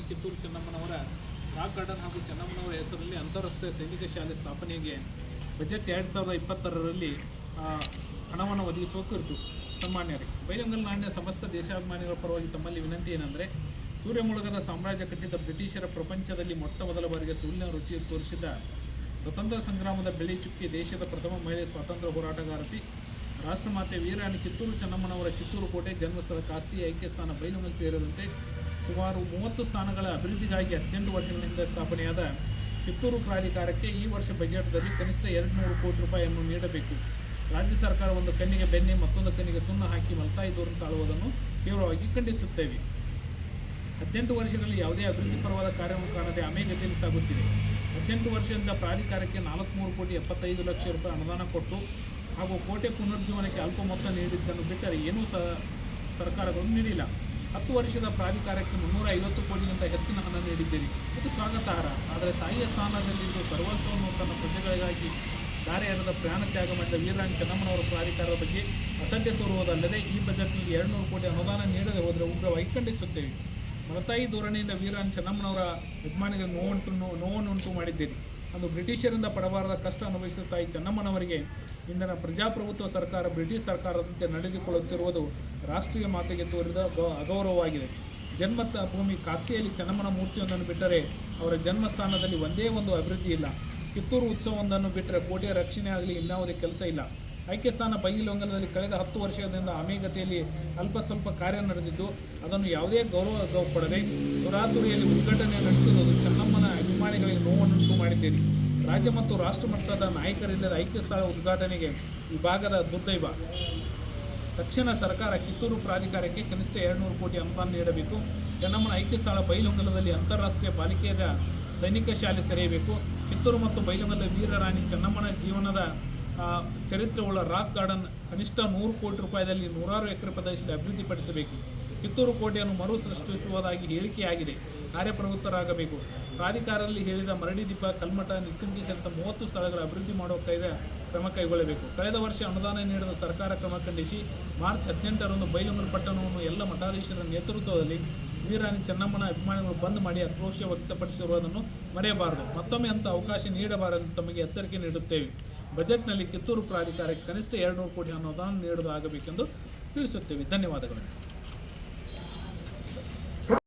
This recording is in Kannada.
ಕಿತ್ತೂರು ಚೆನ್ನಮ್ಮನವರ ರಾಕ್ ಗಾರ್ಡನ್ ಹಾಗೂ ಚೆನ್ನಮ್ಮನವರ ಹೆಸರಲ್ಲಿ ಅಂತಾರಾಷ್ಟ್ರೀಯ ಸೈನಿಕ ಶಾಲೆ ಸ್ಥಾಪನೆಗೆ ಬಜೆಟ್ 2020ರಲ್ಲಿ ಹಣವನ್ನು ಒದಗಿಸುವ ಕುರಿತು ಸನ್ಮಾನ್ಯರೇ, ಬೈಲಹೊಂಗಲ ನಾಡಿನ ಸಮಸ್ತ ದೇಶಾಭಿಮಾನಿಗಳ ಪರವಾಗಿ ತಮ್ಮಲ್ಲಿ ವಿನಂತಿ ಏನೆಂದರೆ, ಸೂರ್ಯ ಮುಳುಗದ ಸಾಮ್ರಾಜ್ಯ ಕಟ್ಟಿದ ಬ್ರಿಟಿಷರ ಪ್ರಪಂಚದಲ್ಲಿ ಮೊಟ್ಟ ಮೊದಲ ಬಾರಿಗೆ ಸುಳ್ಳಿನ ರುಚಿ ತೋರಿಸಿದ ಸ್ವತಂತ್ರ ಸಂಗ್ರಾಮದ ಬೆಳ್ಳಿ ಚುಕ್ಕಿ, ದೇಶದ ಪ್ರಥಮ ಮಹಿಳೆ ಸ್ವಾತಂತ್ರ್ಯ ಹೋರಾಟಗಾರತಿ, ರಾಷ್ಟ್ರಮಾತೆ ವೀರಾಣಿ ಕಿತ್ತೂರು ಚೆನ್ನಮ್ಮನವರ ಕಿತ್ತೂರು ಕೋಟೆ ಜನ್ಮಸ್ಥಳ ಖಾತ್ರಿ ಐಕ್ಯ ಸ್ಥಾನ ಬೈಲಹೊಂಗಲ ಸೇರಿದಂತೆ ಸುಮಾರು 30 ಸ್ಥಾನಗಳ ಅಭಿವೃದ್ಧಿಗಾಗಿ 18 ವರ್ಷಗಳಿಂದ ಸ್ಥಾಪನೆಯಾದ ಕಿತ್ತೂರು ಪ್ರಾಧಿಕಾರಕ್ಕೆ ಈ ವರ್ಷ ಬಜೆಟ್ನಲ್ಲಿ ಕನಿಷ್ಠ 200 ಕೋಟಿ ರೂಪಾಯಿಯನ್ನು ನೀಡಬೇಕು. ರಾಜ್ಯ ಸರ್ಕಾರ ಒಂದು ಕಣ್ಣಿಗೆ ಬೆಣ್ಣೆ ಮತ್ತೊಂದು ಕಣ್ಣಿಗೆ ಸುಣ್ಣ ಹಾಕಿ ಮಲತಾಯಿ ದೂರನ್ನು ತಾಳುವುದನ್ನು ತೀವ್ರವಾಗಿ ಖಂಡಿಸುತ್ತೇವೆ. 18 ವರ್ಷಗಳಲ್ಲಿ ಯಾವುದೇ ಅಭಿವೃದ್ಧಿ ಪರವಾದ ಕಾರ್ಯವನ್ನು ಕಾಣದೆ ಅಮೆಗತಿಯಲ್ಲಿ ಸಾಗುತ್ತಿದೆ. 18 ವರ್ಷದಿಂದ ಪ್ರಾಧಿಕಾರಕ್ಕೆ 403,75 ಲಕ್ಷ ರೂಪಾಯಿ ಅನುದಾನ ಕೊಟ್ಟು ಹಾಗೂ ಕೋಟೆ ಪುನರುಜ್ಜೀವನಕ್ಕೆ ಅಲ್ಪ ಮೊತ್ತ ನೀಡಿದ್ದನ್ನು ಬಿಟ್ಟರೆ ಏನೂ ಸರ್ಕಾರಗಳು ನೀಡಿಲ್ಲ. 10 ವರ್ಷದ ಪ್ರಾಧಿಕಾರಕ್ಕೆ 350 ಕೋಟಿಗಿಂತ ಹೆಚ್ಚಿನ ಹಣ ನೀಡಿದ್ದೀರಿ, ಇದು ಸ್ವಾಗತಾರ್ಹ. ಆದರೆ ತಾಯಿಯ ಸ್ಥಾನದಲ್ಲಿದ್ದು ಸರ್ವಸ್ವವನ್ನು ತನ್ನ ಪ್ರಜೆಗಳಿಗಾಗಿ ದಾರಿ ಎರೆದ ಪ್ರಾಣ ತ್ಯಾಗ ಮಾಡಿದ ವೀರಾಣಿ ಚೆನ್ನಮ್ಮನವರ ಪ್ರಾಧಿಕಾರದ ಬಗ್ಗೆ ಅಸಡ್ಡೆ ತೋರುವುದಲ್ಲದೆ ಈ ಬಜೆಟ್ನಲ್ಲಿ 200 ಕೋಟಿ ಅನುದಾನ ನೀಡದೆ ಹೋದರೆ ಉಗ್ರವಾಗಿ ಖಂಡಿಸುತ್ತೇವೆ. ಮಲತಾಯಿ ಧೋರಣೆಯಿಂದ ವೀರಾಣಿ ಚೆನ್ನಮ್ಮನವರ ಅಭಿಮಾನಿಗಳಿಗೆ ನೋವನ್ನುಂಟು ಮಾಡಿದ್ದೀರಿ. ಅಂದು ಬ್ರಿಟಿಷರಿಂದ ಪಡಬಾರದ ಕಷ್ಟ ಅನುಭವಿಸಿದ ತಾಯಿ ಚೆನ್ನಮ್ಮನವರಿಗೆ ಇಂದಿನ ಪ್ರಜಾಪ್ರಭುತ್ವ ಸರ್ಕಾರ ಬ್ರಿಟಿಷ್ ಸರ್ಕಾರದಂತೆ ನಡೆದುಕೊಳ್ಳುತ್ತಿರುವುದು ರಾಷ್ಟ್ರೀಯ ಮಾತೆಗೆ ತೋರಿದ ಅಗೌರವವಾಗಿದೆ. ಜನ್ಮ ಭೂಮಿ ಖಾತೆಯಲ್ಲಿ ಚೆನ್ನಮ್ಮನ ಮೂರ್ತಿಯೊಂದನ್ನು ಬಿಟ್ಟರೆ ಅವರ ಜನ್ಮಸ್ಥಾನದಲ್ಲಿ ಒಂದೇ ಒಂದು ಅಭಿವೃದ್ಧಿ ಇಲ್ಲ. ಕಿತ್ತೂರು ಉತ್ಸವವೊಂದನ್ನು ಬಿಟ್ಟರೆ ಕೋಟೆಯ ರಕ್ಷಣೆ ಆಗಲಿ ಇನ್ಯಾವುದೇ ಕೆಲಸ ಇಲ್ಲ. ಐಕ್ಯ ಸ್ಥಾನ ಬೈಲಹೊಂಗಲದಲ್ಲಿ ಕಳೆದ 10 ವರ್ಷದಿಂದ ಅಮೆಗತಿಯಲ್ಲಿ ಅಲ್ಪ ಸ್ವಲ್ಪ ಕಾರ್ಯ ನಡೆದಿದ್ದು ಅದನ್ನು ಯಾವುದೇ ಗೌರವ ಕೊಡದೆ ದುರಾತುರಿಯಲ್ಲಿ ಉದ್ಘಾಟನೆ ನಡೆಸುವುದು ಚೆನ್ನಮ್ಮನ ಅಭಿಮಾನಿಗಳಿಗೆ ನೋವನ್ನುಂಟು ಮಾಡಿದ್ದೀರಿ. ರಾಜ್ಯ ಮತ್ತು ರಾಷ್ಟ್ರ ಮಟ್ಟದ ನಾಯಕರಿಲ್ಲದ ಐಕ್ಯ ಸ್ಥಳ ಉದ್ಘಾಟನೆಗೆ ಈ ಭಾಗದ ದುರ್ದೈವ. ತಕ್ಷಣ ಸರ್ಕಾರ ಕಿತ್ತೂರು ಪ್ರಾಧಿಕಾರಕ್ಕೆ ಕನಿಷ್ಠ 200 ಕೋಟಿ ಅನುದಾನ ನೀಡಬೇಕು. ಚೆನ್ನಮ್ಮನ ಐಕ್ಯ ಸ್ಥಳ ಬೈಲಹೊಂಗಲದಲ್ಲಿ ಅಂತಾರಾಷ್ಟ್ರೀಯ ಬಾಲಿಕೆಯರ ಸೈನಿಕ ಶಾಲೆ ತೆರೆಯಬೇಕು. ಕಿತ್ತೂರು ಮತ್ತು ಬೈಲಹೊಂಗಲ ವೀರರಾಣಿ ಚೆನ್ನಮ್ಮನ ಜೀವನದ ಚರಿತ್ರೆಯುಳ್ಳ ರಾಕ್ ಗಾರ್ಡನ್ ಕನಿಷ್ಠ 100 ಕೋಟಿ ರೂಪಾಯಿದಲ್ಲಿ 100 ಎಕರೆ ಪ್ರದೇಶದಲ್ಲಿ ಅಭಿವೃದ್ಧಿಪಡಿಸಬೇಕು. ಕಿತ್ತೂರು ಕೋಟೆಯನ್ನು ಮರು ಸೃಷ್ಟಿಸುವುದಾಗಿ ಹೇಳಿಕೆಯಾಗಿದೆ, ಕಾರ್ಯಪ್ರವೃತ್ತರಾಗಬೇಕು. ಪ್ರಾಧಿಕಾರದಲ್ಲಿ ಹೇಳಿದ ಮರಡಿದೀಪ, ಕಲ್ಮಠ, ನಿಚ್ಚಂಗಿ ಸೇರಿದಂತೆ 30 ಸ್ಥಳಗಳ ಅಭಿವೃದ್ಧಿ ಮಾಡುವ ಕ್ರಮ ಕೈಗೊಳ್ಳಬೇಕು. ಕಳೆದ ವರ್ಷ ಅನುದಾನ ನೀಡಿದ ಸರ್ಕಾರ ಕ್ರಮ ಖಂಡಿಸಿ ಮಾರ್ಚ್ 18ರಂದು ಬೈಲಹೊಂಗಲ ಪಟ್ಟಣವನ್ನು ಎಲ್ಲ ಮಠಾಧೀಶರ ನೇತೃತ್ವದಲ್ಲಿ ವೀರಾಣಿ ಚೆನ್ನಮ್ಮನ ಅಭಿಮಾನಿಗಳು ಬಂದ್ ಮಾಡಿ ಆಕ್ರೋಶ ವ್ಯಕ್ತಪಡಿಸಿರುವುದನ್ನು ಮರೆಯಬಾರದು. ಮತ್ತೊಮ್ಮೆ ಅಂತ ಅವಕಾಶ ನೀಡಬಾರದು ತಮಗೆ ಎಚ್ಚರಿಕೆ ನೀಡುತ್ತೇವೆ. ಬಜೆಟ್ನಲ್ಲಿ ಕಿತ್ತೂರು ಪ್ರಾಧಿಕಾರಕ್ಕೆ ಕನಿಷ್ಠ 200 ಕೋಟಿ ಅನುದಾನ ನೀಡುವುದಾಗಬೇಕೆಂದು ತಿಳಿಸುತ್ತೇವೆ. ಧನ್ಯವಾದಗಳು.